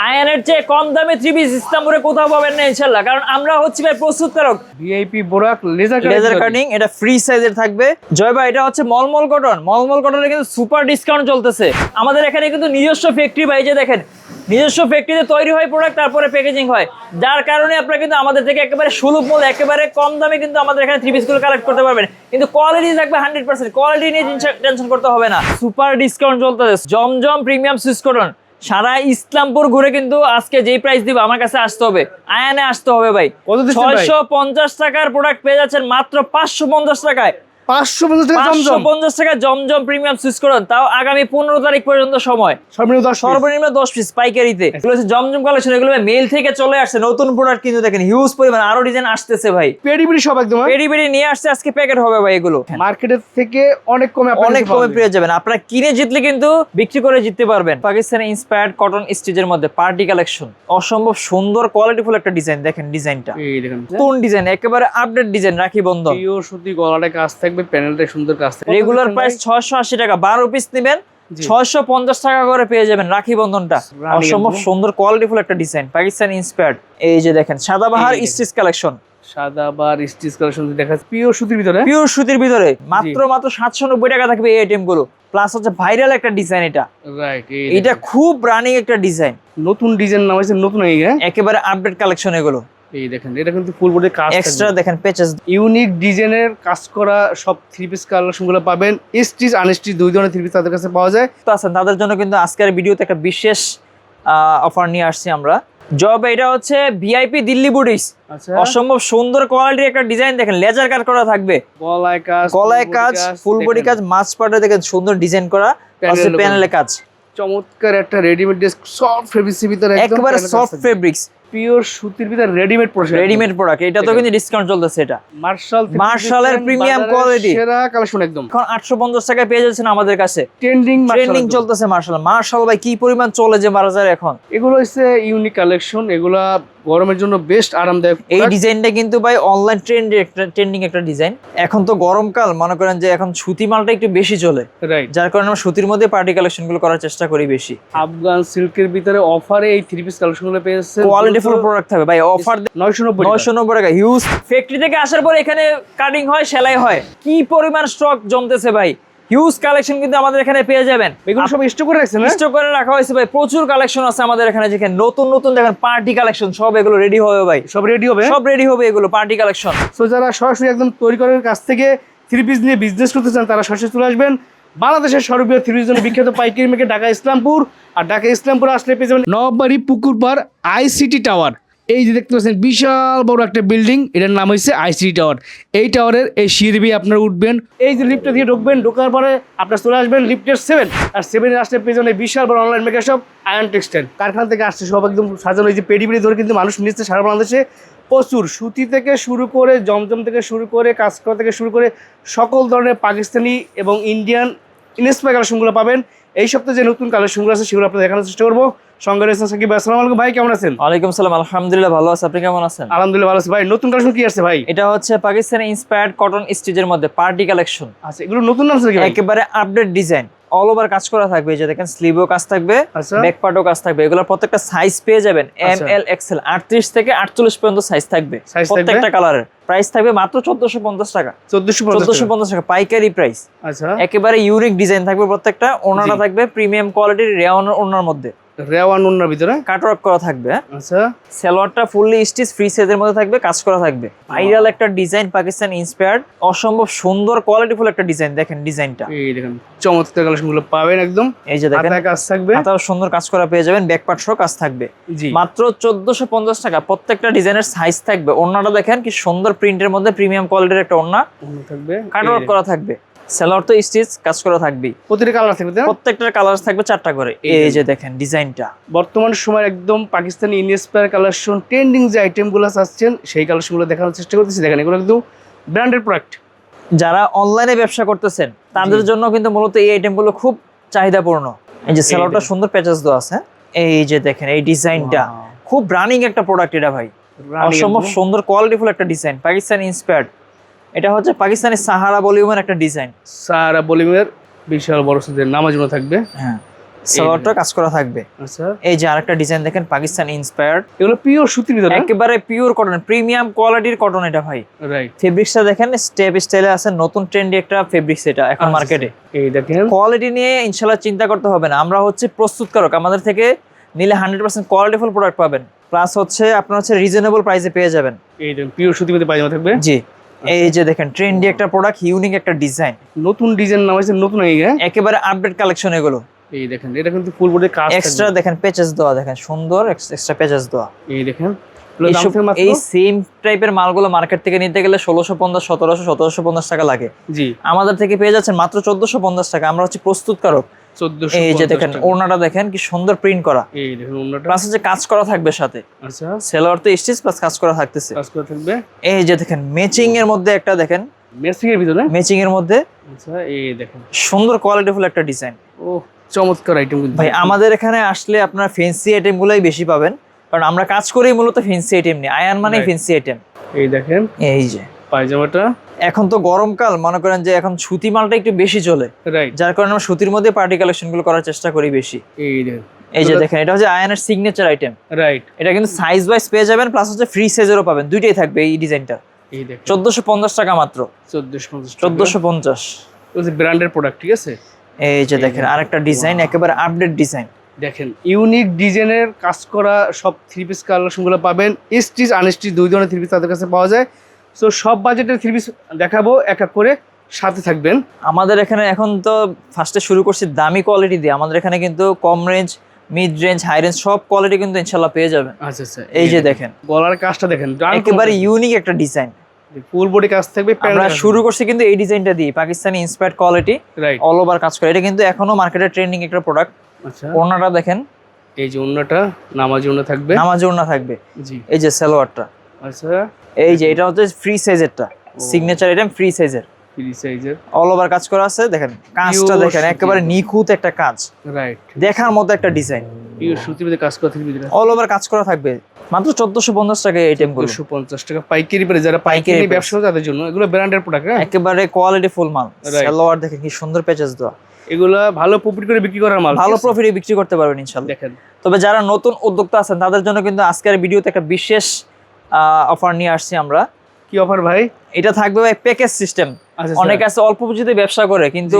আয়ানের চেয়ে কম দামে থ্রি পিস ইস্তাম্বুলে কোথাও পাবেন না ইনশাআল্লাহ, কারণ আমরা হচ্ছে ভাই প্রস্তুতকারক। ভিআইপি বোরাক লেজার কাটিং, এটা ফ্রি সাইজের থাকবে। জয় ভাই, এটা হচ্ছে মলমল কটন। মলমল কটনে কিন্তু সুপার ডিসকাউন্ট চলতেছে আমাদের এখানে, কিন্তু নিজস্ব ফ্যাক্টরি ভাই, যে দেখেন নিজস্ব ফ্যাক্টরিতে তৈরি হয় প্রোডাক্ট, তারপরে প্যাকেজিং হয়, যার কারণে আপনারা কিন্তু আমাদের থেকে একেবারে সুলভ মূল্যে একেবারে কম দামে কিন্তু আমাদের এখানে থ্রি পিসগুলো কালেক্ট করতে পারবেন। কিন্তু কোয়ালিটি থাকবে 100%, কোয়ালিটি নিয়ে টেনশন করতে হবে না। সুপার ডিসকাউন্ট চলতেছে জমজম প্রিমিয়াম সুইস কটন। সারা ইসলামপুর ঘুরে কিন্তু আজকে যেই প্রাইস দিব আমার কাছে আসতে হবে, আয়ানে আসতে হবে ভাই। 650 টাকার প্রোডাক্ট পেয়ে যাচ্ছেন মাত্র 550 টাকায়। 550 টাকা জমজম প্রিমিয়াম সুইচ করুন, তাও আগামী 15 তারিখ পর্যন্ত সময়। সর্বনিম্ন 10 পিস পাইকারিতে। এগুলো হচ্ছে জমজম কালেকশন, এগুলো মেল থেকে চলে আসছে নতুন প্রোডাক্ট, কিন্তু দেখেন হিউজ পরিমাণ আরো ডিজাইন আসতেছে ভাই। পেডিবিডি সব একদম পেডিবিডি নিয়ে আসছে, আজকে প্যাকেট হবে ভাই। এগুলো মার্কেটের থেকে অনেক কমে পেয়ে যাবেন। আপনারা কিনে জিতলে কিন্তু বিক্রি করে জিততে পারবেন। পাকিস্তানি ইন্সপায়ার্ড কটন স্টিচের মধ্যে পার্টি কালেকশন, অসম্ভব সুন্দর কোয়ালিটিফুল একটা ডিজাইন। দেখেন ডিজাইনটা, এই দেখেন নতুন ডিজাইন, একেবারে update design, Rakhi Bandhan. Pure সুতি গলাটা কাজ থাকবে, প্যানেলটা সুন্দর কাজ থাকবে। রেগুলার প্রাইস 680 টাকা, 12 পিস নেবেন 650 টাকা করে পেয়ে যাবেন রাখি বন্ধনটা। অসম্ভব সুন্দর কোয়ালিটিফুল একটা ডিজাইন, পাকিস্তান ইন্সপায়ার্ড। এই যে দেখেন Sadabahar stitch collection, Sadabahar stitch collection দেখা পিওর সুতির ভিতরে, পিওর সুতির ভিতরে মাত্র 790 টাকা থাকবে এই আইটেম গুলো। প্লাস হচ্ছে ভাইরাল একটা ডিজাইন, এটা রাইট, এটা খুব রানিং একটা ডিজাইন, নতুন ডিজাইন নাম হয়েছে নতুন, একেবারে আপডেট কালেকশন এগুলো। এই দেখেন এটা কিন্তু ফুল বডি কাজ, এক্সট্রা দেখেন পেচেস, ইউনিক ডিজাইনের কাজ করা সব থ্রি পিস কালেকশনগুলো পাবেন। স্টিচ আনস্টিচ দুই ধরনের থ্রি পিস তাদের কাছে পাওয়া যায়। তো আছেন তাদের জন্য কিন্তু আজকের ভিডিওতে একটা বিশেষ অফার নিয়ে আসছি আমরা। জব এটা হচ্ছে ভিআইপি দিল্লি বুটিস। অসম্ভব সুন্দর কোয়ালিটির একটা ডিজাইন, দেখেন লেজার কাট করা থাকবে, গলায় কাজ, ফুল বডি কাজ, মাছ পাটে দেখেন সুন্দর ডিজাইন করা, প্যানেলে কাজ। চমৎকার একটা রেডিমেড ড্রেস, সফট ফেব্রিক্সের ভিতরে একেবারে সফট ফেব্রিক্স, পিওর সুতির ভিতরে রেডিমেড প্রোডাক্ট। এটা তো কিন্তু ডিসকাউন্ট চলতেছে। এটা মার্শালের প্রিমিয়াম কোয়ালিটি, সেরা কালেকশন একদম। এখন 850 টাকায় পেয়ে যাচ্ছেন আমাদের কাছে। ট্রেন্ডিং চলতেছে মার্শাল ভাই, কি পরিমাণ চলে যে বাজারে এখন। এগুলো হচ্ছে ইউনিক কালেকশন, এগুলা গরমের জন্য বেস্ট আরামদায়ক। এই ডিজাইনটা কিন্তু ভাই অনলাইন ট্রেন্ডিং একটা ডিজাইন। এখন তো গরমকাল, মনে করেন যে এখন সুতি মালটা একটু বেশি চলে, রাইট, যার কারণে আমরা সুতির মধ্যে পার্টি কালেকশন গুলো করার চেষ্টা করি বেশি। আফগান সিল্কের ভিতরে অফারে এই থ্রি পিস কালেকশন গুলো পেয়েছে, কোয়ালিটিফুল প্রোডাক্ট থাকবে ভাই। অফার 990 টাকা। হিউজ ফ্যাক্টরি থেকে আসার পর এখানে কাটিং হয়, সেলাই হয়, কি পরিমাণ স্টক জমতেছে ভাই। হিউজ কালেকশন কিন্তু আমাদের এখানে পেয়ে যাবেন। এগুলো সব স্টক করে রাখছেন, স্টক করে রাখা হয়েছে ভাই। প্রচুর কালেকশন আছে আমাদের এখানে, যেখানে নতুন দেখেন পার্টি কালেকশন, সব এগুলো রেডি হবে ভাই। সব রেডি হবে এগুলো পার্টি কালেকশন। সো যারা সরাসরি একদম তৈরি করার কাছ থেকে থ্রি পিস নিয়ে বিজনেস করতে চান, তারা সরাসরি চলে আসবেন বাংলাদেশের সর্ববৃহৎ থ্রি পিস জন্য বিখ্যাত পাইকারি মার্কেট ঢাকা ইসলামপুর। আর ঢাকা ইসলামপুর আসলে পেয়ে যাবেন নবাবাড়ি পুকুরপাড় আইসিটি টাওয়ার। এই যে দেখতে পাচ্ছেন বিশাল বড় একটা বিল্ডিং, এটার নাম হচ্ছে আইসিটি টাওয়ার। এই টাওয়ারের এই সিঁড়ি দিয়ে আপনারা উঠবেন, এই যে লিফটে দিয়ে ঢুকবেন, ঢোকার পরে আপনার চলে আসবেন লিফটের 7, আর 7 আসলে পেয়ে যাবেন বিশাল বড় online mega shop ion textile. কারখানা থেকে আসছে সব একদম সাজানো, এই যে পেডিবিডি ধরে কিন্তু মানুষ নিচ্ছে সারা বাংলাদেশে। প্রচুর সুতি থেকে শুরু করে জমজম থেকে শুরু করে কাজ করা থেকে শুরু করে সকল ধরনের পাকিস্তানি এবং ইন্ডিয়ান ইন্সপায়ার কালেকশনগুলো পাবেন। এই সপ্তাহে যে নতুন কালেকশনগুলো আছে সেগুলো আপনাদের দেখানোর চেষ্টা করবো। সঙ্গে রয়েছেন সাকিব ভাই। আসসালামু আলাইকুম ভাই, কেমন আছেন? ওয়ালাইকুম সালাম, আলহামদুলিল্লাহ ভালো আছি, আপনি কেমন আছেন? আলহামদুলিল্লাহ ভালো আছি ভাই। নতুন কালেকশন কি আছে ভাই? এটা হচ্ছে পাকিস্তানি ইন্সপায়ার্ড কটন স্টিচের মধ্যে পার্টি কালেকশন। আচ্ছা, এগুলো নতুন আছে কি? একেবারে আপডেট ডিজাইন, অল ওভার কাজ করা থাকবে। এই যে দেখেন স্লিভও কাজ থাকবে, ব্যাক পার্টও কাজ থাকবে। এগুলোর প্রত্যেকটা সাইজ পেয়ে যাবেন এম এল এক্সেল, 38 থেকে 48 পর্যন্ত সাইজ থাকবে প্রত্যেকটা কালারের। প্রাইস থাকবে মাত্র 1450 টাকা। 1450 টাকা পাইকারি প্রাইস। আচ্ছা, একেবারে ইউনিক ডিজাইন থাকবে প্রত্যেকটা। ওনাটা থাকবে প্রিমিয়াম কোয়ালিটির রেওয়ান ওনার মধ্যে, রেওয়ান ওনার ভিতরে কাটওয়ার্ক করা থাকবে। আচ্ছা, সালোয়ারটা ফুললি স্টিচ ফ্রি সাইজের মধ্যে থাকবে, কাজ করা থাকবে। ভাইরাল একটা ডিজাইন, পাকিস্তান ইন্সপায়ার্ড, অসম্ভব সুন্দর কোয়ালিটিফুল একটা ডিজাইন। দেখেন ডিজাইনটা, এই দেখেন চমৎকার কালেকশনগুলো পাবেন একদম। এই যে দেখেন কাজ থাকবে, হাতাও সুন্দর কাজ করা পেয়ে যাবেন, ব্যাক পার্ট সহ কাজ থাকবে। মাত্র 1450 টাকা। প্রত্যেকটা ডিজাইনের সাইজ থাকবে। ওড়নাটা দেখেন কি সুন্দর প্রিন্টের মধ্যে প্রিমিয়াম কোয়ালিটির একটা ওড়না থাকবে, কাটওয়ার্ক করা থাকবে। সালোয়ার তো স্টিচ কাজ করা থাকবে, প্রতিটা কালার থাকবে, প্রত্যেকটার কালার থাকবে 4টা করে। এই যে দেখেন ডিজাইনটা, বর্তমান সময় একদম পাকিস্তানি ইন্সপায়ার কালেকশন ট্রেন্ডিং যে আইটেমগুলো আসছেন সেই কালেকশনগুলো দেখানোর চেষ্টা করতেছি। দেখেন এগুলো একদম ব্র্যান্ডেড প্রোডাক্ট। যারা অনলাইনে ব্যবসা করতেছেন তাদের জন্য কিন্তু মূলত এই আইটেমগুলো খুব চাহিদাপূর্ণ। এই যে সালোয়ারটা সুন্দর প্যাচেস দেওয়া আছে। এই যে দেখেন এই ডিজাইনটা খুব রানিং একটা প্রোডাক্ট এটা ভাই। অসম্ভব সুন্দর কোয়ালিটিফুল একটা ডিজাইন, পাকিস্তানি ইন্সপায়ার্ড। এটা হচ্ছে পাকিস্তানি সাহারা ভলিউমের একটা ডিজাইন। সাহারা ভলিউমের বিশাল বড় সাইজের নামাজগুলো থাকবে। হ্যাঁ, সালোয়ারটা কাজ করা থাকবে। আচ্ছা, এই যে আরেকটা ডিজাইন দেখেন পাকিস্তান ইন্সপায়ার্ড, এগুলো পিওর সুতির ভিতরে একেবারে পিওর কটন, প্রিমিয়াম কোয়ালিটির কটন এটা ভাই। রাইট, ফেব্রিক্সটা দেখেন স্টেপ স্টাইলে আছে, নতুন ট্রেন্ডি একটা ফেব্রিক্স এটা এখন মার্কেটে। এই দেখেন কোয়ালিটি নিয়ে ইনশাআল্লাহ চিন্তা করতে হবে না, আমরা হচ্ছে প্রস্তুতকারক, আমাদের থেকে নিলে 100% কোয়ালিটিফুল প্রোডাক্ট পাবেন, প্লাস হচ্ছে আপনার হচ্ছে রিজনেবল প্রাইসে পেয়ে যাবেন। এই দেখেন পিওর সুতির ভিতরে পায়জামা থাকবে। জি, এই যে দেখেন ট্রেন্ডি একটা প্রোডাক্ট, ইউনিক একটা ডিজাইন, নতুন ডিজাইন নাম আছে, নতুন এই একেবারে আপডেট কালেকশন এগুলো। এই দেখেন এটা কিন্তু ফুল বডি কাজ এক্সট্রা দেখেন পেচেস দেওয়া, দেখেন সুন্দর এক্সট্রা পেচেস দেওয়া। এই দেখেন এই সেম টাইপের মালগুলো মার্কেট থেকে নিতে গেলে 1650, 1750 টাকা লাগে। জি, আমাদের থেকে পেয়ে যাচ্ছেন মাত্র 1450 টাকা। আমরা হচ্ছে প্রস্তুতকারক। 1450। এই যে দেখেন ওড়নাটা দেখেন কি সুন্দর প্রিন্ট করা, এই দেখেন ওড়নাটা, প্লাস হচ্ছে কাজ করা থাকবে সাথে। আচ্ছা, সেলোয়ার তো স্টিচ প্লাস কাজ করা থাকতেছে। কাজ করা থাকবে। এই যে দেখেন ম্যাচিং এর মধ্যে একটা দেখেন, ম্যাচিং এর ভিতরে, ম্যাচিং এর মধ্যে আচ্ছা এই দেখেন সুন্দর কোয়ালিটিফুল একটা ডিজাইন। ও চমৎকার আইটেম কিন্তু ভাই আমাদের এখানে আসলে আপনার ফ্যান্সি আইটেম গুলাই বেশি পাবেন, কারণ আমরা কাজ করি মূলত ফ্যান্সি আইটেম নিয়ে। আয়ান মানে ফ্যান্সি আইটেম। এই দেখেন এই যে পায়জামাটা, এখন তো গরমকাল, মনে করেন যে এখন সুতি মালটা একটু বেশি চলে, রাইট, যার কারণে আমরা সুতির মধ্যে পার্টি কালেকশন গুলো করার চেষ্টা করি বেশি। এই দেখেন, এই যে দেখেন এটা হচ্ছে আয়ানের সিগনেচার আইটেম। রাইট, এটা কিন্তু সাইজ ওয়াইজ পেয়ে যাবেন, প্লাস হচ্ছে ফ্রি সাইজেরও পাবেন, দুইটাই থাকবে এই ডিজাইনটা। এই দেখেন 1450 টাকা মাত্র, 1450, 1450। এটা ব্র্যান্ডের প্রোডাক্ট, ঠিক আছে। এই যে দেখেন আরেকটা ডিজাইন, একেবারে আপডেট ডিজাইন, দেখেন ইউনিক ডিজাইনের কাজ করা সব থ্রি পিস কালেকশনগুলো পাবেন। স্টিচ আনস্টিচ দুই ধরনের থ্রি পিস তাদের কাছে পাওয়া যায়। সো সব বাজেটের থ্রি পিস দেখাবো এক এক করে, সাথে থাকবেন। আমাদের এখানে এখন তো ফার্স্টে শুরু করছি দামি কোয়ালিটি দিয়ে। আমাদের এখানে কিন্তু কম range, mid range, high range সব কোয়ালিটি কিন্তু ইনশাআল্লাহ পেয়ে যাবেন। আচ্ছা আচ্ছা, এই যে দেখেন গলার কাজটা দেখেন, একেবারে ইউনিক একটা ডিজাইন, ফুল বডি কাজ থাকবে। আমরা শুরু করছি কিন্তু এই ডিজাইনটা দিয়ে, Pakistani inspired quality, right, all over কাজ করে। এটা কিন্তু এখনো মার্কেটে ট্রেন্ডিং একটা প্রোডাক্ট। আচ্ছা, ওড়নাটা দেখেন, এই যে ওড়নাটা নামাজি ওড়না থাকবে, নামাজি ওড়না থাকবে। জি, এই যে সালোয়ারটা, আচ্ছা এই যে এটা হচ্ছে ফ্রি সাইজেরটা, সিগনেচার আইটেম ফ্রি সাইজের, ফ্রি সাইজের, অল ওভার কাজ করা আছে। দেখেন কাজটা দেখেন, একেবারে নিখুঁত একটা কাজ, রাইট, দেখার মতো একটা ডিজাইন, পিওর সুতির ভিতরে কাজ করা থাকবে, অল ওভার কাজ করা থাকবে। মাত্র 1450 টাকা এই আইটেম গুলো, 250 টাকা পাইকারি প্রাইস। যারা পাইকারি পাইকারি ব্যবসা করে তাদের জন্য এগুলো ব্র্যান্ডের প্রোডাক্ট। একেবারে কোয়ালিটি ফুল মাল। Right. সালোয়ার দেখেন কি সুন্দর প্যাচেস দেওয়া, এগুলা ভালো প্রফিট করে বিক্রি করার মাল, ভালো প্রফিটে বিক্রি করতে পারবেন ইনশাআল্লাহ। দেখেন। তবে যারা নতুন উদ্যোক্তা আছেন তাদের জন্য কিন্তু আজকের ভিডিওতে একটা বিশেষ অফার নিয়ে আসছি আমরা। কি অফার ভাই? এটা থাকবে ভাই প্যাকেজ সিস্টেম। আচ্ছা, অনেক আছে অল্প পুঁজিতে ব্যবসা করে কিন্তু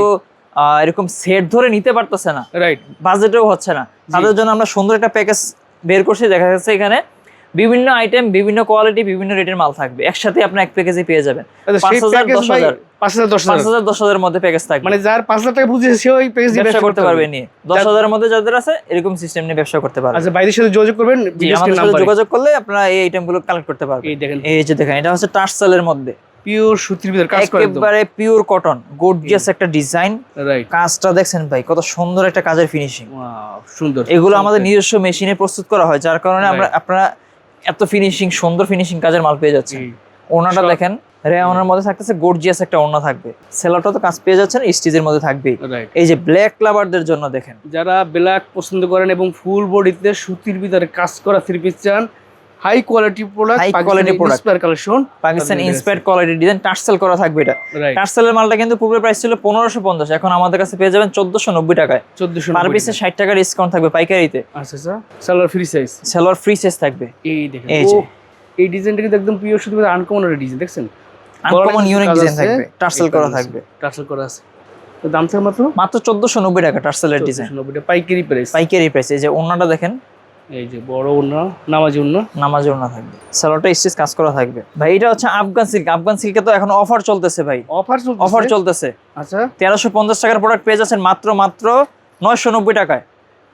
এরকম সেট ধরে নিতে পারতেছে না, রাইট, বাজেটেও হচ্ছে না, তাদের জন্য আমরা সুন্দর একটা প্যাকেজ বের করছি। দেখা যাচ্ছে এখানে বিভিন্ন আইটেম, বিভিন্ন কোয়ালিটি, বিভিন্ন রেটের মাল থাকবে, একসাথে আপনি এক প্যাকেজে পেয়ে যাবেন। 5000, 10000, 5000, 5000, 10000 মধ্যে প্যাকেজ থাকবে, মানে যার 5000 টাকা বুঝেছে সে ওই প্যাকেজ ব্যবসা করতে পারবে নিয়ে। 10000 এর মধ্যে যাদের আছে এরকম সিস্টেম নিয়ে ব্যবসা করতে পারবে। আচ্ছা, ভাইদের সাথে যোগাযোগ করবেন, জি, আমাদের সাথে যোগাযোগ করলে আপনারা এই আইটেমগুলো কালেক্ট করতে পারবেন। এই দেখেন, এই যে দেখেন এটা হচ্ছে টার্সেলের মধ্যে পিওর সুতির ভিতরে কাজ করা, একদম একেবারে পিওর কটন, গর্জিয়াস একটা ডিজাইন। রাইট, কাজটা দেখছেন ভাই কত সুন্দর একটা কাজের ফিনিশিং। ওয়াও সুন্দর। এগুলো আমাদের নিজস্ব মেশিনে প্রস্তুত করা হয়, যার কারণে আমরা আপনারা এত ফিনিশিং, সুন্দর ফিনিশিং কাজের মাল পেয়ে যাচ্ছেন। ওড়নাটা দেখেন রেওনের মধ্যে থাকতেছে, গর্জিয়াস একটা ওড়না থাকবে। সেলারটা তো কাজ পেয়ে যাচ্ছেন, স্টিচের মধ্যে থাকবে। রাইট, এই যে ব্ল্যাক লাভারদের জন্য দেখেন, যারা ব্ল্যাক পছন্দ করেন এবং ফুল বডিতে সুতির ভিতরে কাজ করা থ্রি পিস চান, high quality product, high quality product, collection, Pakistan inspired quality design, tassel করা থাকবে। এটা রাইট, টার্সেলের মালটা কিন্তু পূর্বে প্রাইস ছিল 1550, এখন আমাদের কাছে পেয়ে যাবেন 1490 টাকায়। 1400 পার পিসে 60 টাকা ডিসকাউন্ট থাকবে পাইকারিতে। আচ্ছা আচ্ছা, salwar free size, salwar free size থাকবে। এই দেখেন, এই যে এই ডিজাইনটা কিন্তু একদম পিওর সুতির ভিতরে আনকমন একটা ডিজাইন, দেখছেন আনকমন ইউনিক ডিজাইন থাকবে, টার্সেল করা থাকবে। টার্সেল করা আছে। তো দাম থাকবে মাত্র 1490 টাকা টার্সেলের ডিজাইন, 1490 টাকা পাইকারি প্রাইস। পাইকারি প্রাইস। এই যে ওন্নাটা দেখেন, এই যে বড় ওন্না, নামাজি ওন্না, নামাজি ওন্না থাকবে, সালোয়ারটা স্টিচ কাজ করা থাকবে। ভাই এটা হচ্ছে আফগান সিল্ক। আফগান সিল্কে তো এখন অফার চলতেছে ভাই, অফার চলতেছে। আচ্ছা, 1350 টাকার প্রোডাক্ট পেয়ে যাচ্ছেন মাত্র 990 টাকায়।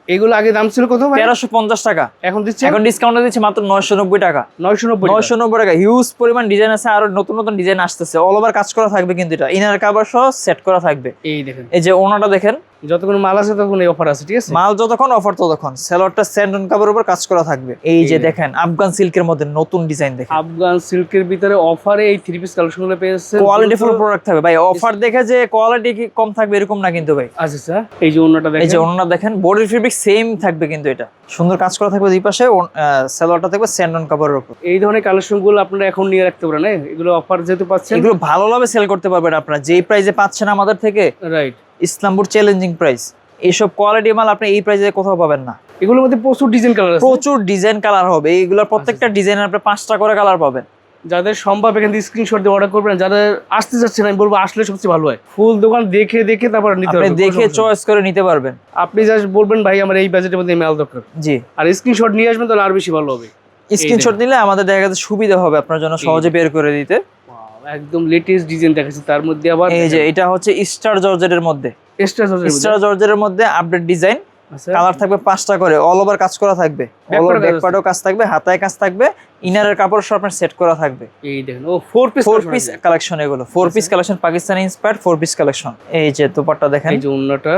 এগুলো আগে দাম ছিল কত ভাই? 1350 টাকা, এখন দিচ্ছে, এখন ডিসকাউন্টে দিচ্ছে মাত্র 990 টাকা। 990 টাকা। হিউজ পরিমাণ ডিজাইন আছে, আরো নতুন নতুন ডিজাইন আসতেছে, অল ওভার কাজ করা থাকবে কিন্তু এটা ইনার কভার সহ সেট করা থাকবে। এই দেখেন, এই যে ওনাটা দেখেন, যতক্ষণ মাল আছে ততক্ষণ এই অফার আছে, ঠিক আছে? মাল যতক্ষণ অফার ততক্ষণ। সেলরটা স্যান্ডন কাভারের উপর কাজ করা থাকবে। এই যে দেখেন আফগান সিল্কের মধ্যে নতুন ডিজাইন দেখেন, আফগান সিল্কের ভিতরে অফারে এই থ্রি পিস কালেকশনগুলো পেয়েছে। কোয়ালিটি ফুল প্রোডাক্ট থাকবে ভাই। অফার দেখে যে কোয়ালিটি কম থাকবে এরকম না কিন্তু ভাই। আচ্ছা আচ্ছা, এই যে ওন্নাটা দেখেন, এই যে ওন্না দেখেন, বডির ফেব্রিক সেম থাকবে কিন্তু এটা সুন্দর কাজ করা থাকবে। দুই পাশে সেলরটা থাকবে স্যান্ডন কাভারের উপর। এই ধরনের কালেকশনগুলো আপনারা এখন নিয়ে রাখতে পারেন, এগুলো অফার যেহেতু পাচ্ছেন, এগুলো ভালোভাবে সেল করতে পারবেন আপনারা। যেই প্রাইসে পাচ্ছেন আমাদের থেকে, রাইট, ইসলামপুর চ্যালেঞ্জিং প্রাইস। এইসব কোয়ালিটি মাল আপনি এই প্রাইসে কোথাও পাবেন না। এগুলোর মধ্যে প্রচুর ডিজাইন কালার আছে। প্রচুর ডিজাইন কালার হবে, এইগুলোর প্রত্যেকটা ডিজাইনের আপনি 5টা করে কালার পাবেন। যাদের সম্ভব এখান থেকে স্ক্রিনশট দিয়ে অর্ডার করবেন, যাদের আসতে যাচ্ছেন আমি বলবো আসলে সবচেয়ে ভালো হয়। ফুল দোকান দেখে দেখে তারপর নিতে আপনি পারবেন, দেখে চয়েস করে নিতে পারবেন। আপনি জাস্ট বলবেন ভাই আমার এই বাজেটের মধ্যে মাল দরকার, জি, আর স্ক্রিনশট নিয়ে আসবেন তাহলে আর বেশি ভালো হবে। স্ক্রিনশট নিলে আমাদের দেখা যাচ্ছে সুবিধা হবে আপনার জন্য সহজে বের করে দিতে। একদম লেটেস্ট ডিজাইন দেখাচ্ছি, তার মধ্যে আবার এই যে এটা হচ্ছে স্টার জর্জেটের মধ্যে, স্টার জর্জেটের মধ্যে আপডেট ডিজাইন। কালার থাকবে 5টা করে, অল ওভার কাজ করা থাকবে, অল ওভার ব্যাক পার্টও কাজ থাকবে, হাতায় কাজ থাকবে, ইনারের কাপড় সব আপনার সেট করা থাকবে। এই দেখেন ও 4 পিস কালেকশন, এগুলো 4 piece collection, Pakistani inspired 4 piece collection. এই যে দোপাট্টা দেখেন, এই যে ওন্নাটা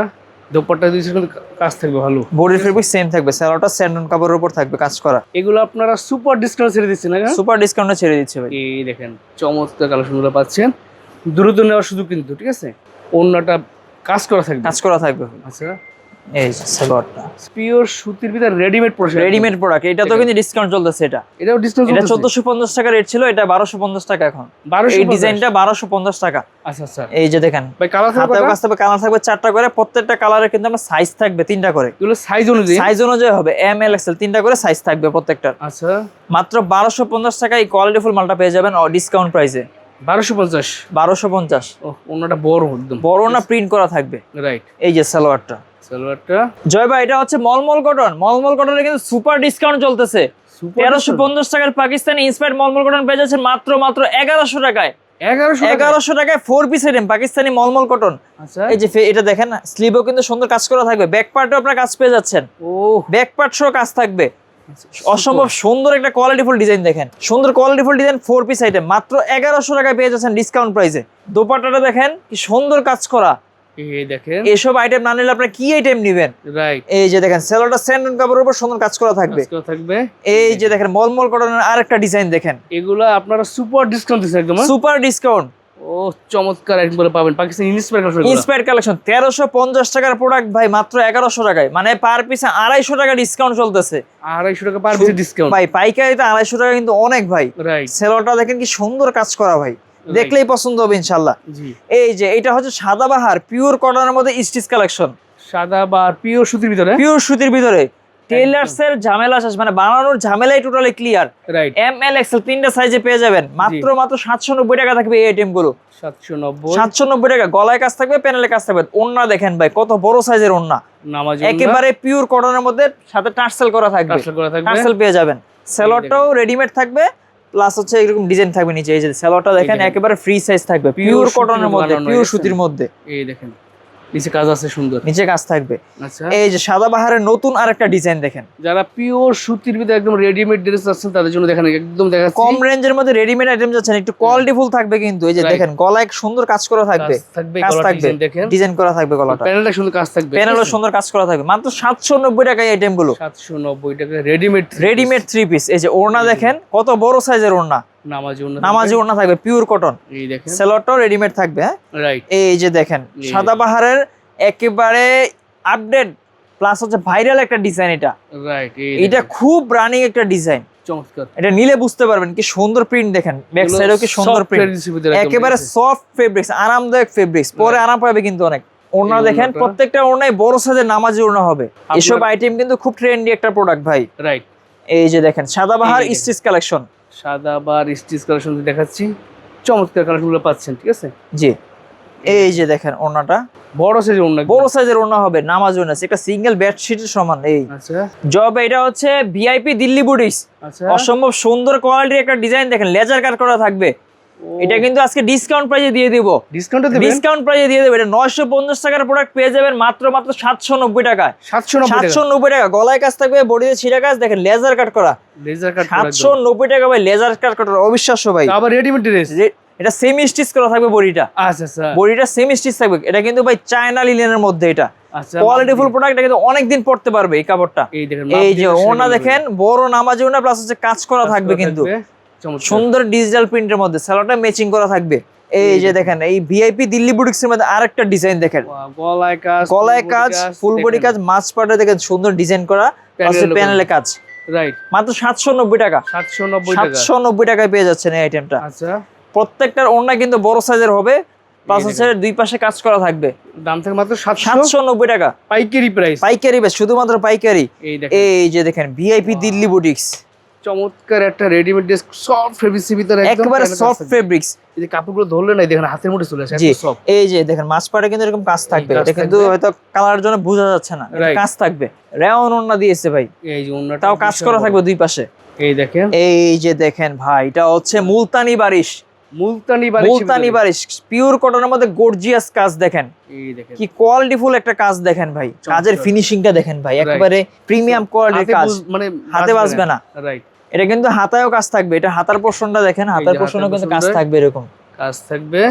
দোপাট্টা দিয়েছে কিন্তু কাজ থাকবে ভালো, বডির ফেব্রিক সেম থাকবে, সালোয়ারটা স্যান্ডন কাপড়ের উপর থাকবে কাজ করা। এগুলো আপনারা সুপার ডিসকাউন্ট ছেড়ে দিচ্ছেন না? সুপার ডিসকাউন্টে ছেড়ে দিচ্ছে ভাই। এই দেখেন চমৎকার কালেকশনগুলো পাচ্ছেন, দ্রুত নেওয়ার সুযোগ কিন্তু, ঠিক আছে? ওন্নাটা কাজ করা থাকবে, কাজ করা থাকবে। আচ্ছা এই যে সালোয়ারটা পিওর সুতির ভিতর রেডিমেড প্রোডাক্ট, রেডিমেড প্রোডাক্ট, এটা তো কিন্তু ডিসকাউন্ট চলতেছে। এটাও ডিসকাউন্ট, এটা 1450 টাকা রেট ছিল, এটা 1250 টাকা এখন। 1250, এই ডিজাইনটা 1250 টাকা। আচ্ছা আচ্ছা। এই যে দেখেন ভাই কালার হাতেও কাজ থাকবে, কালার থাকবে 4টা করে, প্রত্যেকটা কালারে কিন্তু আমরা সাইজ থাকবে 3টা করে। এগুলো সাইজ অনুযায়ী, সাইজ অনুযায়ী হবে, এম এল এক্সেল 3টা করে সাইজ থাকবে প্রত্যেকটার। আচ্ছা মাত্র 1250 টাকা এই কোয়ালিটি ফুল মালটা পেয়ে যাবেন ডিসকাউন্ট প্রাইসে। 1250, 1250। ও ওন্নাটা বড়, একদম বড় না, প্রিন্ট করা থাকবে। রাইট। এই যে সালোয়ারটা, সালোয়ারটা জয় ভাই এটা হচ্ছে মলমল কটন। মলমল কটনে কিন্তু সুপার ডিসকাউন্ট চলতেছে। 1350 টাকার পাকিস্তানি ইন্সপায়ার্ড মলমল কটন পেয়ে যাচ্ছেন মাত্র 1100 টাকায়। 1100 টাকায় 4 পিস আইটেম পাকিস্তানি মলমল কটন। আচ্ছা এই যে এটা দেখেন, স্লিভও কিন্তু সুন্দর কাজ করা থাকবে, ব্যাক পার্টেও আপনারা কাজ পেয়ে যাচ্ছেন। ও ব্যাক পার্ট সহ কাজ থাকবে, অসম্ভব সুন্দর একটা কোয়ালিটিফুল ডিজাইন। দেখেন সুন্দর কোয়ালিটিফুল ডিজাইন, 4 পিস আইটেম মাত্র 1100 টাকায় পেয়ে যাচ্ছেন ডিসকাউন্ট প্রাইসে। দোপাট্টাটা দেখেন কি সুন্দর কাজ করা। এই দেখেন এসব আইটেম না নিলে আপনারা কি আইটেম নেবেন? রাইট। এই যে দেখেন সেলোটা স্যান্ডন কাপড়ের উপর সুন্দর কাজ করা থাকবে। এই যে দেখেন মলমল কটনের আরেকটা ডিজাইন দেখেন, এগুলা আপনারা সুপার ডিসকাউন্ট দিচ্ছেন একদম, সুপার ডিসকাউন্ট। ও চমৎকার আইটেম বলে পাবেন পাকিস্তানি ইন্সপায়ার্ড কালেকশন। 1350 টাকার প্রোডাক্ট ভাই মাত্র 1100 টাকায়, মানে পার পিসে 250 টাকা ডিসকাউন্ট চলতেছে। 250 টাকা পার পিস ডিসকাউন্ট ভাই, পাইকারিতে 250 টাকা কিন্তু অনেক ভাই। রাইট। সেলোটা দেখেন কি সুন্দর কাজ করা ভাই, দেখলেই পছন্দ হবে ইনশাআল্লাহ। জি। এই যে এটা হচ্ছে সাদাবাহার পিওর কটনের মধ্যে স্টিচ কালেকশন, সাদাবাহার পিওর সুতির ভিতরে, পিওর সুতির ভিতরে। টেইলার্স এর ঝামেলা শেষ, মানে বানানোর ঝামেলাই totally clear. Right. M L XL 3টা সাইজে পেয়ে যাবেন মাত্র 790 টাকা থাকবে এই আইটেম গুলো। 790 টাকা। গলায় কাজ থাকবে, প্যানেলে কাজ থাকবে। ওন্না দেখেন ভাই কত বড় সাইজের ওন্না, একেবারে পিওর কটনের মধ্যে, সাথে টার্সেল করা থাকবে, টার্সেল পেয়ে যাবেন। সেলোয়ারটাও রেডিমেড থাকবে, প্লাস হচ্ছে এরকম ডিজাইন থাকবে নিচে। এই যে সেলোয়ারটা দেখেন একেবারে ফ্রি সাইজ থাকবে, পিওর কটনের মধ্যে, পিওর সুতির মধ্যে। এই দেখেন নিচে কাজ আছে সুন্দর, নিচে কাজ থাকবে। আচ্ছা। এই যে সাদাবাহারের নতুন আরেকটা ডিজাইন দেখেন, যারা পিওর সুতির ভিতরে একদম রেডিমেড ড্রেস আছেন তাদের জন্য দেখেন একদম দেখাচ্ছি, কম রেঞ্জের মধ্যে রেডিমেড আইটেম যাচ্ছেন, একটু কোয়ালিটিফুল থাকবে কিন্তু। এই যে দেখেন গলায় সুন্দর কাজ করা থাকবে, কাজ থাকবে, ডিজাইন করা থাকবে, গলাটা প্যানেলটা সুন্দর কাজ থাকবে, প্যানেলও সুন্দর কাজ করা থাকবে। মাত্র 790 টাকা এই আইটেম গুলো, 790 টাকা রেডিমেড 3 পিস। এই যে ওড়না দেখেন কত বড় সাইজের ওড়না, নামাজি ওড়না থাকবে, পিওর কটন। এই দেখেন সেলোয়ারটাও রেডিমেড থাকবে। হ্যাঁ রাইট। এই যে দেখেন সাদাবাহারের একেবারে আপডেট প্লাস হচ্ছে ভাইরাল একটা ডিজাইন। এটা রাইট, এটা খুব রানিং একটা ডিজাইন, চমৎকার। এটা নিলে বুঝতে পারবেন কি সুন্দর প্রিন্ট। দেখেন ব্যাক সাইডেও কি সুন্দর প্রিন্ট, একেবারে সফট ফেব্রিক্স, আরামদায়ক ফেব্রিক্স, পরে আরাম পাবে কিন্তু অনেক। ওড়না দেখেন প্রত্যেকটা ওড়নায় বড় সাইজের নামাজি ওড়না হবে। এসব আইটেম কিন্তু খুব ট্রেন্ডি একটা প্রোডাক্ট ভাই। রাইট। এই যে দেখেন Sadabahar stitch collection, Sadabahar stitch collection দেখাচ্ছি, চমৎকার কালেকশনগুলো পাচ্ছেন, ঠিক আছে? জি। এই যে দেখেন ওড়নাটা বড় সাইজের ওড়না, বড় সাইজের ওড়না হবে, নামাজ ওড়না, একটা সিঙ্গেল বেডশিটের সমান। এই আচ্ছা জব, এটা হচ্ছে ভিআইপি দিল্লি বুটিক্স। আচ্ছা, অসম্ভব সুন্দর কোয়ালিটির একটা ডিজাইন দেখেন, লেজার কাট করা থাকবে। এটা কিন্তু আজকে ডিসকাউন্ট প্রাইসে দিয়ে দিব, ডিসকাউন্ট প্রাইসে দিয়ে দেব। এটা 950 টাকার প্রোডাক্ট পেয়ে যাবেন মাত্র 790 টাকায়। 790 টাকা। গলায় কাজ থাকবে, বডিতে ছিঁড়া কাজ, দেখেন লেজার কাট করা, 790 টাকা ভাই। লেজার কাট করা অবিশ্বাস্য ভাই। আবার রেডিমেড ড্রেস, এটা সেমি স্টিচ করা থাকবে বডিটা। আচ্ছা আচ্ছা, বডিটা সেমি স্টিচ থাকবে। এটা কিন্তু ভাই চায়না লিনেনের মধ্যে, এটা আচ্ছা কোয়ালিটিফুল প্রোডাক্ট, কিন্তু অনেক দিন পড়তে পারবে এই কাপড়টা। এই যে ওনা দেখেন বড় নামাজি ওনা, প্লাস হচ্ছে কাজ করা থাকবে কিন্তু সুন্দর ডিজিটাল প্রিন্টের মধ্যে, সালোয়ারটা ম্যাচিং করা থাকবে। এই যে দেখেন এই ভিআইপি দিল্লি বুটিক্স এর মধ্যে আরেকটা ডিজাইন দেখেন, গলায় কাজ, ফুল বডি কাজ, মাছ পাটে দেখেন সুন্দর ডিজাইন করা, প্যানেলে কাজ। রাইট। মাত্র 790 টাকা। 790 টাকায় পেয়ে যাচ্ছেন এই আইটেমটা। আচ্ছা, প্রত্যেকটার ওড়না কিন্তু বড় সাইজের হবে, প্লাস হচ্ছে দুই পাশে কাজ করা থাকবে। দাম থেকে মাত্র 790 টাকা পাইকারি প্রাইস। পাইকারি বেশ, শুধুমাত্র পাইকারি। এই যে দেখেন ভিআইপি দিল্লি বুটিক্স, চমৎকার একটা রেডিমেড ড্রেস, সফট ফেব্রিক্সের ভিতরে একেবারে সফট ফেব্রিক্স। এই যে কাপড়গুলো ধরলে না দেখেন হাতের মধ্যে চলে আসে, জি এত সফট। এই যে দেখেন মাঝপাটে কিন্তু এরকম কাজ থাকবে, কাজ এটা কিন্তু থাকবে। হয়তো কালার জন্য বোঝা যাচ্ছে না, এটা কাজ থাকবে। রেওন ওন্না দিয়েছে ভাই, এই যে ওন্নাটা তাও কাজ করা থাকবে দুই পাশে। এই দেখেন, এই যে দেখেন ভাই, এটা হচ্ছে মুলতানি বারিশ, মুলতানি বারিশ, মুলতানি বারিশ পিওর কটনের মধ্যে গর্জিয়াস কাজ দেখেন, এই দেখেন কি কোয়ালিটিফুল একটা কাজ দেখেন ভাই, কাজের ফিনিশিংটা দেখেন ভাই, একেবারে প্রিমিয়াম কোয়ালিটির কাজ, মানে হাতে বাজবে না। রাইট, এটা কিন্তু হাতায়ও কাজ থাকবে, এটা হাতার পোর্শনটা দেখেন, হাতার পোর্শনও কিন্তু কাজ থাকবে এরকম কাজ থাকবে।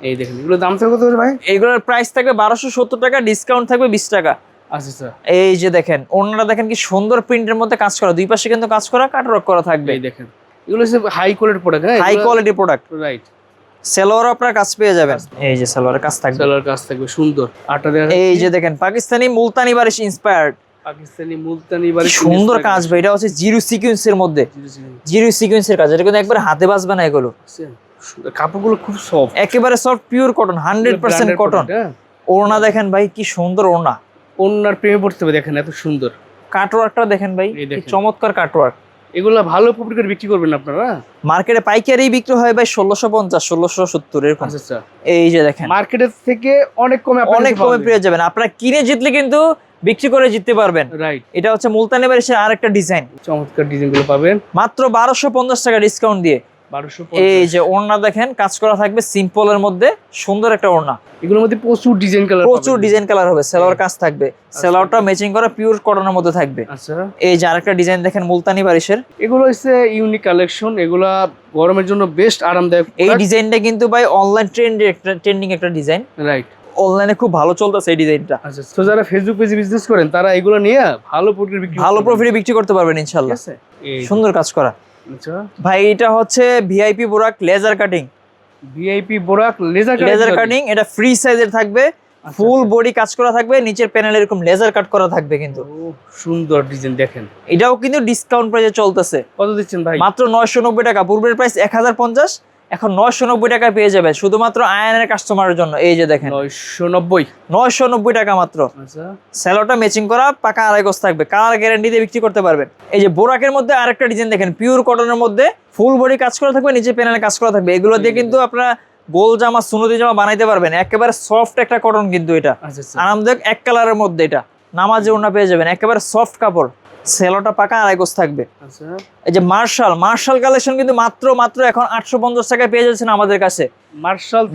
এই দেখেন এগুলো দাম থাকবে কত করে ভাই? এগুলোর প্রাইস থাকবে 1270 টাকা, ডিসকাউন্ট থাকবে 20 টাকা। আচ্ছা স্যার, এই যে দেখেন ওনারা দেখেন কি সুন্দর প্রিন্টের মধ্যে কাজ করা, দুই পাশে কিন্তু কাজ করা, কাটওয়ার্ক করা থাকবে। এই দেখেন এগুলো হচ্ছে হাই কোয়ালিটির প্রোডাক্ট, হ্যাঁ high quality product. Right, salwar আপনার কাজ পেয়ে যাবেন, এই যে সেলোয়ারের কাজ থাকবে, সেলোয়ার কাজ থাকবে সুন্দর। আটা দেখা এই যে দেখেন পাকিস্তানি মুলতানি বারিশ ইন্সপায়ার্ড, পাকিস্তানি মুলতানি বারিশ সুন্দর কাজ ভাই, এটা হচ্ছে জিরো সিকোয়েন্সের মধ্যে, জিরো সিকোয়েন্সের কাজ, এটা কিন্তু একবার হাতে বাজবে না এগুলো, কাপড়গুলো খুব সফট, একেবারে সফট পিওর কটন, 100% কটন। ওড়না দেখেন ভাই কি সুন্দর ওড়না, ওড়নার প্রেমে পড়তে হবে, দেখেন এত সুন্দর কাটওয়ার্কটা দেখেন ভাই, এই কি দেখেন। চমৎকার কাটওয়ার্ক। এগুলো ভালো প্রফিট করে বিক্রি করবেন আপনারা? মার্কেটে পাইকারি বিক্রি হয় ভাই 1650 1670 এরকম। আচ্ছা, এই যে দেখেন মার্কেটের থেকে অনেক কমে, অনেক কমে পেয়ে যাবেন, আপনারা কিনে জিতলে কিন্তু বিক্রি করে জিততে পারবেন। রাইট, এটা হচ্ছে মুলতানি বারিশের আরেকটা ডিজাইন, চমৎকার ডিজাইনগুলো পাবেন মাত্র 1250 টাকা ডিসকাউন্ট দিয়ে। 1250। এই যে ওড়না দেখেন কাজ করা থাকবে সিম্পলের মধ্যে, সুন্দর একটা ওড়না, এগুলোর মধ্যে প্রচুর ডিজাইন কালার, প্রচুর ডিজাইন কালার হবে, সেলোয়ার কাজ থাকবে, সেলোয়ারটা ম্যাচিং করা পিওর কটনের মধ্যে থাকবে। আচ্ছা, এই যে আরেকটা ডিজাইন দেখেন মুলতানি বারিশের, এগুলো হচ্ছে ইউনিক কালেকশন, এগুলা গরমের জন্য বেস্ট আরামদায়ক। এই ডিজাইনটা কিন্তু ভাই অনলাইন ট্রেন্ডিং একটা ডিজাইন, রাইট, অনলাইনে খুব ভালো চলতেছে এই ডিজাইনটা। আচ্ছা, তো যারা ফেসবুক পেজে বিজনেস করেন তারা এগুলো নিয়ে ভালো প্রফিট বিক্রি, ভালো প্রফিটে বিক্রি করতে পারবেন ইনশাআল্লাহ। আছে এই সুন্দর কাজ করা। আচ্ছা, ভাই এটা হচ্ছে VIP Borak laser cutting, VIP Borak laser cutting, এটা ফ্রি সাইজের থাকবে, ফুল বডি কাজ করা থাকবে, নিচের প্যানেলে এরকম লেজার কাট করা থাকবে কিন্তু। সুন্দর ডিজাইন দেখেন, এটাও কিন্তু ডিসকাউন্ট প্রাইসে চলতেছে। কত দিচ্ছেন ভাই? মাত্র 990 টাকা, পূর্বের প্রাইস 1050, এখন 990 টাকায় পেয়ে যাবেন শুধুমাত্র আয়নের কাস্টমারের জন্য। এই যে দেখেন 990 টাকা মাত্র। আচ্ছা, সেলোটা ম্যাচিং করা, পাকা আড়াই গজ থাকবে, কালার গ্যারান্টি দিয়ে বিক্রি করতে পারবেন। এই যে বোরাকের মধ্যে আরেকটা ডিজাইন দেখেন, পিওর কটনের মধ্যে ফুল বডি কাজ করা থাকবে, নিচে প্যানেলে কাজ করা থাকবে, এগুলো দিয়ে কিন্তু আপনারা গোল জামা, সুনতি জামা বানাইতে পারবেন, একেবারে সফট একটা কটন কিন্তু এটা, আচ্ছা, আরামদায়ক এক কালারের মধ্যে, এটা নামাজে ওড়না পেয়ে যাবেন, একেবারে সফট কাপড়, সেলোটা পাকা আড়াই গজ থাকবে। আচ্ছা, এই যে মার্শাল কালেকশন কিন্তু মাত্র এখন 850 টাকায় পেয়ে যাচ্ছেন আমাদের কাছে।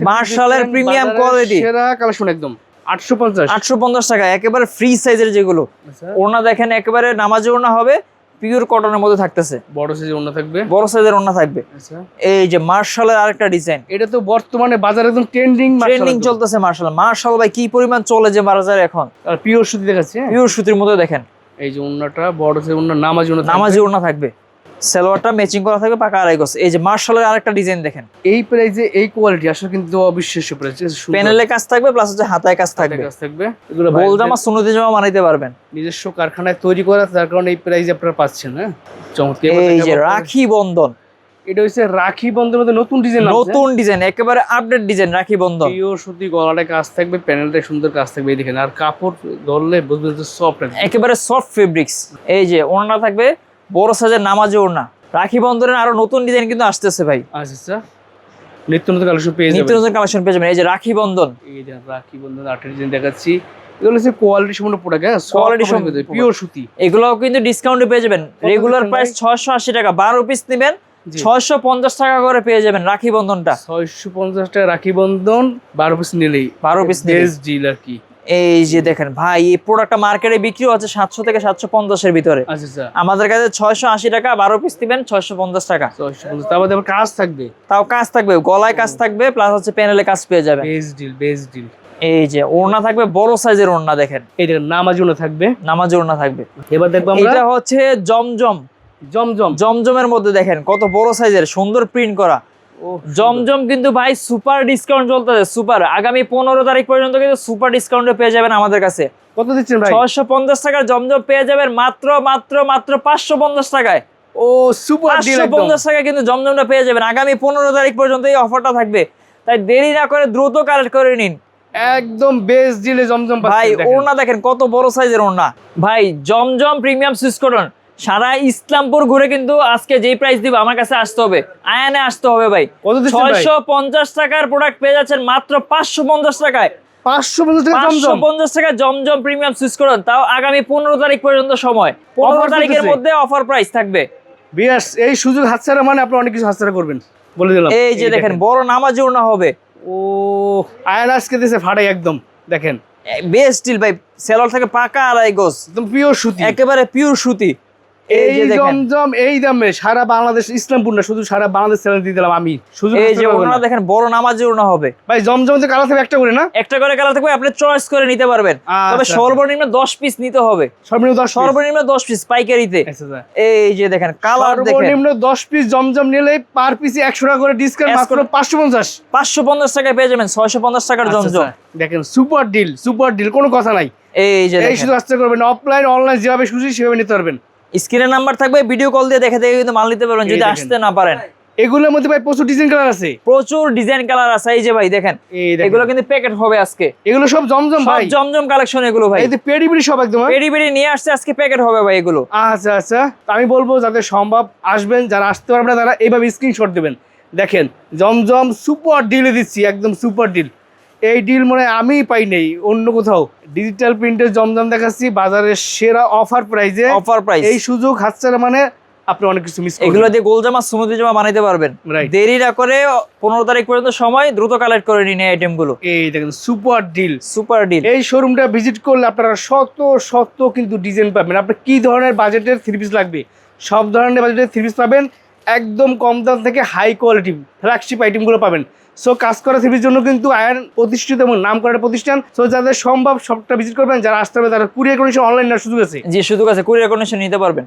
মার্শালের প্রিমিয়াম কোয়ালিটি সেরা কালেকশন, একদম 850 টাকা, একেবারে ফ্রি সাইজের যেগুলো। আচ্ছা, ওড়না দেখেন একেবারে নামাজে ওড়না হবে, পিওর কটনের মধ্যে থাকতেছে, বড় সাইজের ওড়না থাকবে, বড় সাইজের ওড়না থাকবে। আচ্ছা, এই যে মার্শালের আরেকটা ডিজাইন, এটা তো বর্তমানে বাজারে একদম ট্রেন্ডিং চলতেছে মার্শাল ভাই, কি পরিমাণ চলে যে বাজারে এখন, আর পিওর সুতি দেখাচ্ছে, পিওর সুতির মধ্যে দেখেন। এই যে ওড়নাটা বড় সাইজের ওড়না, নামাজি ওড়না থাকবে, সেলোয়ারটা ম্যাচিং করা থাকবে, পাকা আড়াই গজ। এই যে মার্শালের আরেকটা ডিজাইন দেখেন, এই প্রাইসে এই কোয়ালিটি আসলে কিন্তু অবিশ্বাস্য প্রাইস, প্যানেলে কাজ থাকবে, প্লাস হচ্ছে হাতায় কাজ থাকবে, এগুলো গোল জামা, সুনতি জামা বানাইতে পারবেন, নিজস্ব কারখানায় তৈরি করা, তার কারণে এই প্রাইসে আপনারা পাচ্ছেন। হ্যাঁ, চমৎকার। এই যে রাখি বন্ধন, এটা হচ্ছে রাখি বন্ধনের মধ্যে নতুন ডিজাইন, একেবারে update design, Rakhi Bandhan, pure সুতি, গলাটায় কাজ থাকবে, প্যানেলটায় সুন্দর কাজ থাকবে, এই দেখেন, আর কাপড় ধরলে বুঝবেন যে সফট, একেবারে সফট ফেব্রিক্স। এই যে ওড়না থাকবে বড় সাইজের নামাজি ওড়না, রাখি বন্ধনের আরো নতুন ডিজাইন কিন্তু আসতেছে ভাই। আচ্ছা, নিত্য নতুন কালেকশন পেয়ে যাবেন, নিত্য নতুন কালেকশন পেয়ে যাবেন। এই যে রাখি বন্ধন, এই যে রাখি বন্ধন 8 ডিজাইন দেখাচ্ছি, এগুলো হচ্ছে কোয়ালিটি সম্পূর্ণ প্রোডাক্ট, হ্যাঁ, কোয়ালিটি সম্পূর্ণ পিওর সুতি, এগুলোও কিন্তু ডিসকাউন্টে পেয়ে যাবেন। রেগুলার প্রাইস 680 টাকা, 12 পিস নেবেন 650 টাকা করে পেয়ে যাবেন রাখি বন্ধনটা। 650 টাকা রাখি বন্ধন, 12 পিস নিলেই, 12 পিস বেস্ট ডিল আর কি। এই যে দেখেন ভাই, এই প্রোডাক্টটা মার্কেটে বিক্রি হচ্ছে 700 থেকে 750 এর ভিতরে, আচ্ছা, আমাদের কাছে 680 টাকা, 12 পিস দিবেন 650 টাকা। 650, তার মধ্যে আবার কাজ থাকবে, তাও কাজ থাকবে, গলায় কাজ থাকবে, প্লাস হচ্ছে প্যানেলে কাজ পেয়ে যাবেন। Best deal. এই যে ওড়না থাকবে, বড় সাইজের ওড়না দেখেন, এই দেখেন নামাজি ওড়না থাকবে, নামাজি ওড়না থাকবে। এবার দেখবো আমরা, এটা হচ্ছে জমজমের মধ্যে দেখেন কত বড় সাইজের, সুন্দর প্রিন্ট করা জমজম কিন্তু ভাই সুপার ডিসকাউন্ট চলতেছে, সুপার। আগামী 15 তারিখ পর্যন্ত কিন্তু সুপার ডিসকাউন্টে পেয়ে যাবেন আমাদের কাছে। কত দিচ্ছেন ভাই? 650 টাকার জমজম পেয়ে যাবেন মাত্র 550 টাকায়। ও সুপার ডিল, 550 টাকা কিন্তু জমজমটা পেয়ে যাবেন। আগামী 15 তারিখ পর্যন্ত এই অফারটা থাকবে। তাই দেরি না করে দ্রুত কালেক্ট করে নিন। একদম বেস্ট ডিলে জমজম ভাই পাচ্ছেন দেখেন। ওড়না দেখেন কত বড় সাইজের ওড়না। ভাই জমজম প্রিমিয়াম সুইচ কটন সারা ইসলামপুর ঘুরে কিন্তু আজকে যেই প্রাইস দিব আমার কাছে আসতে হবে, আয়ানে আসতে হবে ভাই। কত দিচ্ছেন ভাই? 650 টাকার প্রোডাক্ট পেয়ে যাচ্ছেন মাত্র 550 টাকায়। 550 টাকা জমজম। 550 টাকা জমজম প্রিমিয়াম সুইচ কটন, তাও আগামী 15 তারিখ পর্যন্ত সময়। 15 Offer তারিখের চলতেছে। মধ্যে অফার প্রাইস থাকবে। বিয়াস এই সুযোগ হাতছাড়া মানে আপনি অনেক কিছু হাতছাড়া করবেন বলে দিলাম। এই যে দেখেন বড় নামাজি ওড়না হবে। ও আয়ন আজকে দিছে ফাটাই একদম দেখেন, বেস্ট ডিল ভাই, সেলর থেকে পাকা আড়াই গজ, একদম পিওর সুতি। একেবারে পিওর সুতি। এই এই যে দেখেন, জমজম এই দামে সারা বাংলাদেশ, ইসলামপুর না শুধু সারা বাংলাদেশ চ্যানেল দিয়ে দিলাম আমি। শুধু এই যে ওড়না দেখেন বড় নামাজি ওড়না হবে। ভাই জমজম তো কালার থাকবে একটা করে না? একটা করে কালার থাকবে, আপনি চয়েস করে নিতে পারবেন। তবে আচ্ছা। সর্বনিম্ন 10 পিস নিতে হবে। সর্বনিম্ন 10 সর্বনিম্ন 10 পিস পাইকারিতে। আচ্ছা। এই যে দেখেন কালার দেখেন, সর্বনিম্ন 10 পিস জমজম নিলে পার পিসে 100 টাকা করে ডিসকাউন্ট, মাত্র 550। 550 টাকায় পেয়ে যাবেন 650 টাকার জমজম। দেখেন সুপার ডিল কোনো কথা নাই। এই যে এই দেখেন, শুধু আসতে করবেন, অফলাইন অনলাইন যেভাবে খুশি সেভাবে নিতে পারবেন। স্ক্রিনে নাম্বার থাকবে, ভিডিও কল দিয়ে দেখে দেখে কিন্তু মাল নিতে পারবেন এই যদি দেখেন। আসতে না পারেন। এগুলোর মধ্যে ভাই প্রচুর ডিজাইন কালার আছে, প্রচুর ডিজাইন কালার আছে। এই যে ভাই দেখেন, এই দেখেন। এগুলো কিন্তু প্যাকেট হবে আজকে। এগুলো সব জমজম সব ভাই, জমজম কালেকশন এগুলো ভাই। এই যে পেডিবিডি সব একদম। পেডি পেডি নিয়ে আসছে আজকে, প্যাকেট হবে ভাই এগুলো। আচ্ছা তো আমি বলবো যাদের সম্ভব আসবেন, যারা আসতে পারবেন না তারা এইভাবে স্ক্রিনশট দেবেন। দেখেন জমজম সুপার ডিলে দিচ্ছি, একদম সুপার ডিল। এই ডিল মনে হয় আমি পাই নেই অন্য কোথাও। ডিজিটাল প্রিন্টের জমজম দেখাচ্ছি বাজারের সেরা অফার প্রাইজে। Offer price. এই সুযোগ হাতছাড়া মানে আপনি অনেক কিছু মিস করবেন। এগুলো দিয়ে গোল জামা সুমুদি জামা বানাইতে পারবেন। Right. দেরি না করে 15 তারিখ পর্যন্ত সময়, দ্রুত কালেক্ট করে নিন এই আইটেম গুলো। এই দেখেন সুপার ডিল। Super deal. এই শোরুমটা ভিজিট করলে আপনারা শত কিন্তু ডিজাইন পাবেন। আপনার কি ধরনের বাজেটের থ্রি পিস লাগবে সব ধরনের বাজেটের থ্রি পিস পাবেন, একদম কম দাম থেকে হাই কোয়ালিটি ফ্ল্যাগশিপ আইটেমগুলো পাবেন। সো কাজ করা থ্রি পিসের জন্য কিন্তু আয়ান প্রতিষ্ঠিত এবং নাম করা প্রতিষ্ঠান। সো যাদের সম্ভব সবটা ভিজিট করবেন, যারা আসতে হবে তারা কুরিয়ার কন্ডিশন অনলাইন নেওয়ার সুযোগ আছে। জি সুযোগ আছে, কুরিয়ার কন্ডিশন নিতে পারবেন।